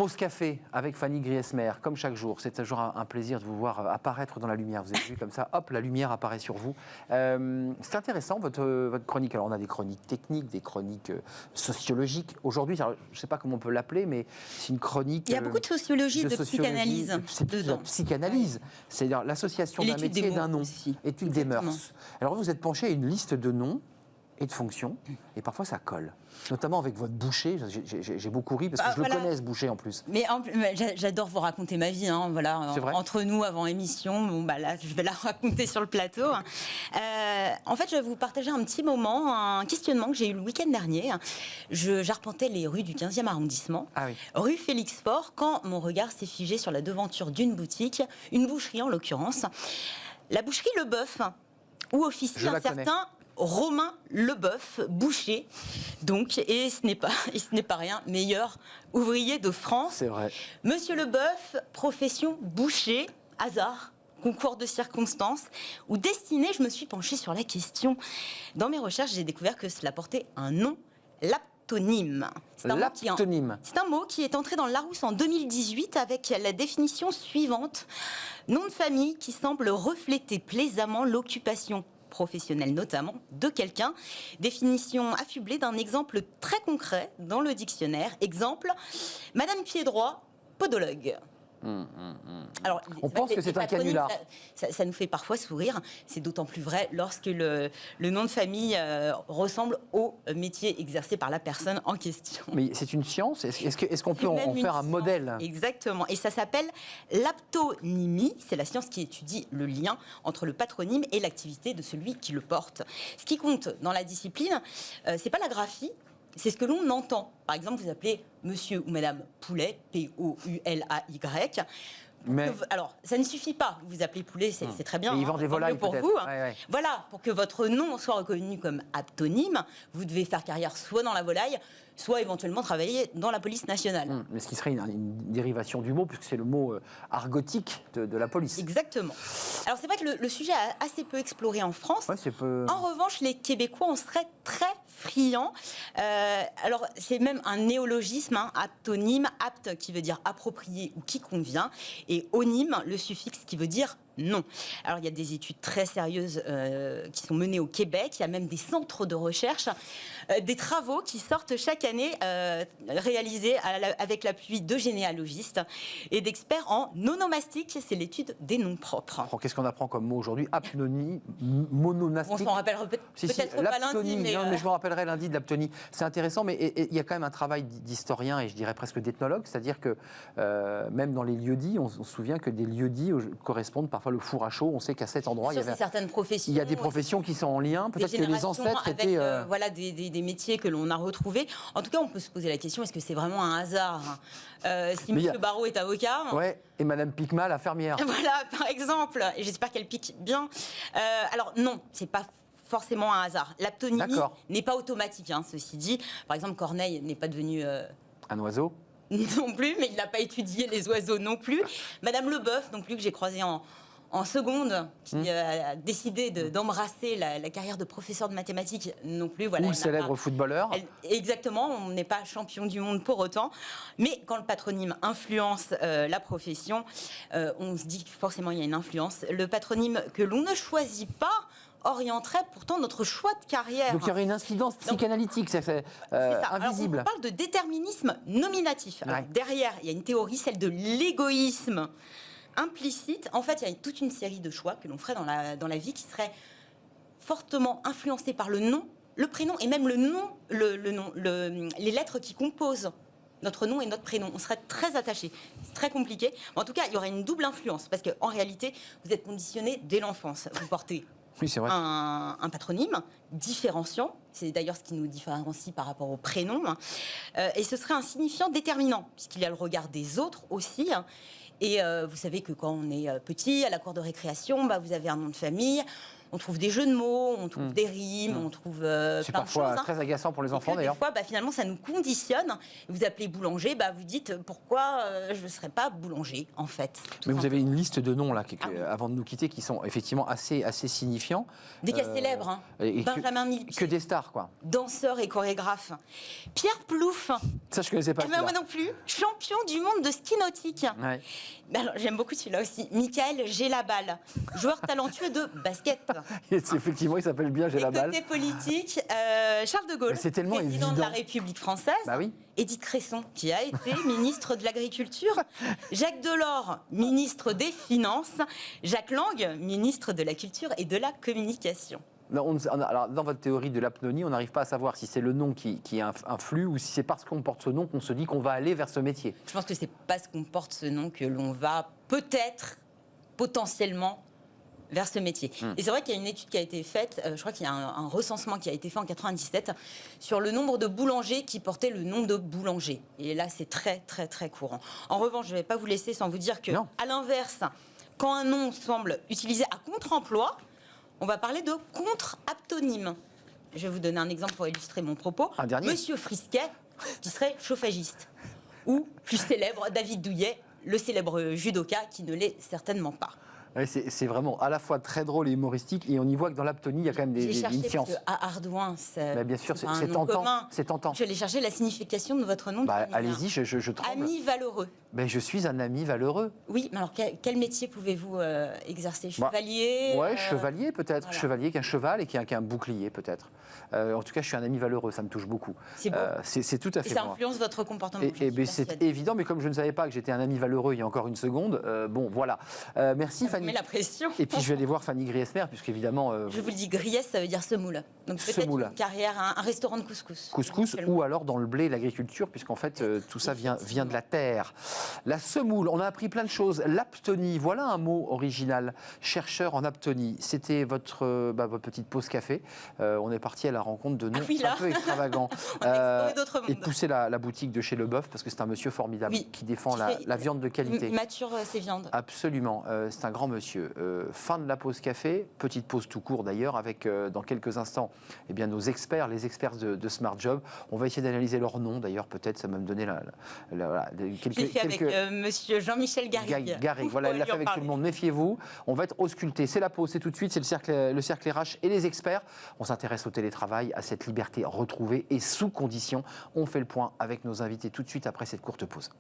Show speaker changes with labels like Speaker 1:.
Speaker 1: Pause café avec Fanny Griesmer, comme chaque jour. C'est toujours un plaisir de vous voir apparaître dans la lumière. Vous avez vu comme ça, hop, la lumière apparaît sur vous. C'est intéressant votre chronique. Alors on a des chroniques techniques, des chroniques sociologiques. Aujourd'hui, je ne sais pas comment on peut l'appeler, mais c'est une chronique.
Speaker 2: Il y a beaucoup de sociologie, de psychanalyse.
Speaker 1: C'est la psychanalyse, c'est-à-dire l'association d'un métier et d'un nom. Étude des mœurs. Alors vous êtes penché à une liste de noms et de fonctions, et parfois ça colle. Notamment avec votre boucher, j'ai beaucoup ri parce que je le connais ce boucher en plus.
Speaker 2: Mais j'adore vous raconter ma vie, hein, voilà. Entre nous avant émission, bon, bah là je vais la raconter sur le plateau. En fait, je vais vous partager un petit moment, un questionnement que j'ai eu le week-end dernier. J'arpentais les rues du 15e arrondissement, rue Félix Faure, quand mon regard s'est figé sur la devanture d'une boutique, une boucherie en l'occurrence, la boucherie Leboeuf, où officie un certain Romain Leboeuf, boucher, donc, et ce n'est pas rien, meilleur ouvrier de France.
Speaker 1: C'est vrai.
Speaker 2: Monsieur Leboeuf, profession boucher, hasard, concours de circonstances, ou destinée, je me suis penchée sur la question. Dans mes recherches, j'ai découvert que cela portait un nom, l'aptonyme. C'est un mot qui est entré dans le Larousse en 2018 avec la définition suivante. Nom de famille qui semble refléter plaisamment l'occupation professionnelle notamment, de quelqu'un. Définition affublée d'un exemple très concret dans le dictionnaire. Exemple, Madame Piedroit, podologue.
Speaker 1: Alors, on pense que c'est un canular.
Speaker 2: Ça nous fait parfois sourire. C'est d'autant plus vrai lorsque le nom de famille ressemble au métier exercé par la personne en question.
Speaker 1: Mais c'est une science. Est-ce qu'on peut en faire un modèle?
Speaker 2: Exactement. Et ça s'appelle l'aptonymie. C'est la science qui étudie le lien entre le patronyme et l'activité de celui qui le porte. Ce qui compte dans la discipline, c'est pas la graphie, c'est ce que l'on entend. Par exemple, vous appelez monsieur ou madame Poulet, P-O-U-L-A-Y. Alors, ça ne suffit pas. Vous appelez Poulet, c'est très bien.
Speaker 1: Mais ils vendent des volailles
Speaker 2: pour vous. Voilà, pour que votre nom soit reconnu comme aptonyme, vous devez faire carrière soit dans la volaille, soit éventuellement travailler dans la police nationale.
Speaker 1: Mais ce qui serait une dérivation du mot, puisque c'est le mot argotique de la police.
Speaker 2: Exactement. Alors c'est vrai que le sujet a assez peu exploré en France. En revanche, les Québécois en seraient très friands. Alors c'est même un néologisme, aptonyme, apte qui veut dire approprié ou qui convient, et onyme, le suffixe qui veut dire non. Alors il y a des études très sérieuses qui sont menées au Québec, il y a même des centres de recherche, des travaux qui sortent chaque année réalisés avec l'appui de généalogistes et d'experts en onomastique, c'est l'étude des noms propres.
Speaker 1: Qu'est-ce qu'on apprend comme mot aujourd'hui? Aptonie, mononastique.
Speaker 2: On s'en rappellera peut-être pas lundi.
Speaker 1: Mais je me rappellerai lundi de l'aptonie. C'est intéressant, mais il y a quand même un travail d'historien et je dirais presque d'ethnologue, c'est-à-dire que même dans les lieux-dits, on se souvient que des lieux-dits correspondent parfois le four à chaud. On sait qu'à cet endroit,
Speaker 2: certaines professions,
Speaker 1: il y a des professions qui sont en lien. Peut-être que les ancêtres étaient...
Speaker 2: Voilà, des métiers que l'on a retrouvés. En tout cas, on peut se poser la question, est-ce que c'est vraiment un hasard si M. Barrault est avocat.
Speaker 1: Et Mme Piquemal, la fermière.
Speaker 2: Voilà, par exemple. Et j'espère qu'elle pique bien. Alors non, c'est pas forcément un hasard. L'aptonymie n'est pas automatique, ceci dit. Par exemple, Corneille n'est pas devenu...
Speaker 1: un oiseau
Speaker 2: non plus, mais il n'a pas étudié les oiseaux non plus. Madame Leboeuf, non plus, que j'ai croisée en seconde, qui a décidé d'embrasser la carrière de professeur de mathématiques non plus. Voilà,
Speaker 1: ou le célèbre footballeur.
Speaker 2: Exactement, on n'est pas champion du monde pour autant. Mais quand le patronyme influence la profession, on se dit que forcément il y a une influence. Le patronyme que l'on ne choisit pas orienterait pourtant notre choix de carrière.
Speaker 1: Donc il y aurait une incidence psychanalytique, c'est invisible.
Speaker 2: Alors, on parle de déterminisme nominatif. Alors, derrière, il y a une théorie, celle de l'égoïsme implicite. En fait, il y a toute une série de choix que l'on ferait dans la vie qui seraient fortement influencés par le nom, le prénom et même les lettres qui composent notre nom et notre prénom. On serait très attachés. C'est très compliqué. En tout cas, il y aurait une double influence parce qu'en réalité, vous êtes conditionné dès l'enfance. Vous portez un patronyme différenciant, c'est d'ailleurs ce qui nous différencie par rapport au prénom, et ce serait un signifiant déterminant, puisqu'il y a le regard des autres aussi, et vous savez que quand on est petit, à la cour de récréation, vous avez un nom de famille, on trouve des jeux de mots, on trouve des rimes, on trouve
Speaker 1: C'est
Speaker 2: plein de choses.
Speaker 1: parfois très agaçant pour les enfants, d'ailleurs.
Speaker 2: Des fois, finalement, ça nous conditionne. Vous appelez boulanger, vous dites pourquoi je ne serais pas boulanger, en fait.
Speaker 1: Mais vous avez une liste de noms, là, avant de nous quitter, qui sont effectivement assez signifiants.
Speaker 2: Des cas célèbres, hein. Benjamin Millepied.
Speaker 1: Que des stars, quoi.
Speaker 2: Danseur et chorégraphe. Pierre Plouffe.
Speaker 1: Ça, je ne connaissais pas.
Speaker 2: Moi non plus. Champion du monde de ski nautique.
Speaker 1: Ouais.
Speaker 2: Alors, j'aime beaucoup celui-là aussi. Michael Gélabal, joueur talentueux de basket.
Speaker 1: Effectivement, il s'appelle bien Gélabal.
Speaker 2: Côté politique, Charles de Gaulle,
Speaker 1: c'est tellement
Speaker 2: président
Speaker 1: évident
Speaker 2: de la République française.
Speaker 1: Oui.
Speaker 2: Édith Cresson, qui a été ministre de l'Agriculture. Jacques Delors, ministre des Finances. Jacques Lang, ministre de la Culture et de la Communication.
Speaker 1: Alors, dans votre théorie de l'apnonie, on n'arrive pas à savoir si c'est le nom qui influe ou si c'est parce qu'on porte ce nom qu'on se dit qu'on va aller vers ce métier.
Speaker 2: Je pense que c'est parce qu'on porte ce nom que l'on va peut-être, potentiellement, vers ce métier. Et c'est vrai qu'il y a une étude qui a été faite, je crois qu'il y a un recensement qui a été fait en 97 sur le nombre de boulangers qui portaient le nom de boulanger. Et là, c'est très, très, très courant. En revanche, je ne vais pas vous laisser sans vous dire que, à l'inverse, quand un nom semble utilisé à contre-emploi, on va parler de contre-aptonyme. Je vais vous donner un exemple pour illustrer mon propos.
Speaker 1: Un dernier.
Speaker 2: Monsieur Frisquet, qui serait chauffagiste. Ou, plus célèbre, David Douillet, le célèbre judoka, qui ne l'est certainement pas.
Speaker 1: Ouais, c'est vraiment à la fois très drôle et humoristique, et on y voit que dans l'aptonie, il y a quand même une science.
Speaker 2: À Ardouin,
Speaker 1: bien sûr, c'est
Speaker 2: tentant.
Speaker 1: C'est tentant.
Speaker 2: Je vais aller chercher la signification de votre nom.
Speaker 1: Allez-y, je tremble.
Speaker 2: Ami valeureux.
Speaker 1: Je suis un ami valeureux.
Speaker 2: Oui, mais alors quel métier pouvez-vous exercer? Chevalier
Speaker 1: chevalier peut-être. Voilà. Chevalier qu'un cheval et qui a un bouclier peut-être. En tout cas, je suis un ami valeureux, ça me touche beaucoup.
Speaker 2: C'est beau.
Speaker 1: C'est tout à fait.
Speaker 2: Et ça influence votre comportement.
Speaker 1: C'est évident, mais comme je ne savais pas que j'étais un ami valeureux il y a encore une seconde, voilà. Merci Fanny.
Speaker 2: Met la pression.
Speaker 1: Et puis je vais aller voir Fanny Griesmer, puisqu'évidemment.
Speaker 2: Je vous le dis, Griès, ça veut dire semoule. Donc peut-être une carrière, un restaurant de couscous.
Speaker 1: Couscous, ou alors dans le blé, l'agriculture, puisqu'en fait tout ça vient de la terre. La semoule, on a appris plein de choses. L'aptonie, voilà un mot original. Chercheur en aptonie. C'était votre petite pause café. On est parti à la rencontre de noms un peu extravagants. Et pousser la boutique de chez Leboeuf, parce que c'est un monsieur formidable qui défend la viande de qualité.
Speaker 2: Il mature ses viandes.
Speaker 1: Absolument, c'est un grand monsieur. Fin de la pause café, petite pause tout court d'ailleurs, avec dans quelques instants nos experts, les experts de Smart Job. On va essayer d'analyser leur nom d'ailleurs, peut-être, ça va me donner quelques...
Speaker 2: Je l'ai fait avec monsieur Jean-Michel Garrigue.
Speaker 1: Garrigue, voilà, il l'a fait avec tout le monde, méfiez-vous. On va être ausculté, c'est la pause, c'est tout de suite, c'est le cercle RH et les experts. On s'intéresse au télétravail, à cette liberté retrouvée et sous conditions. On fait le point avec nos invités tout de suite après cette courte pause.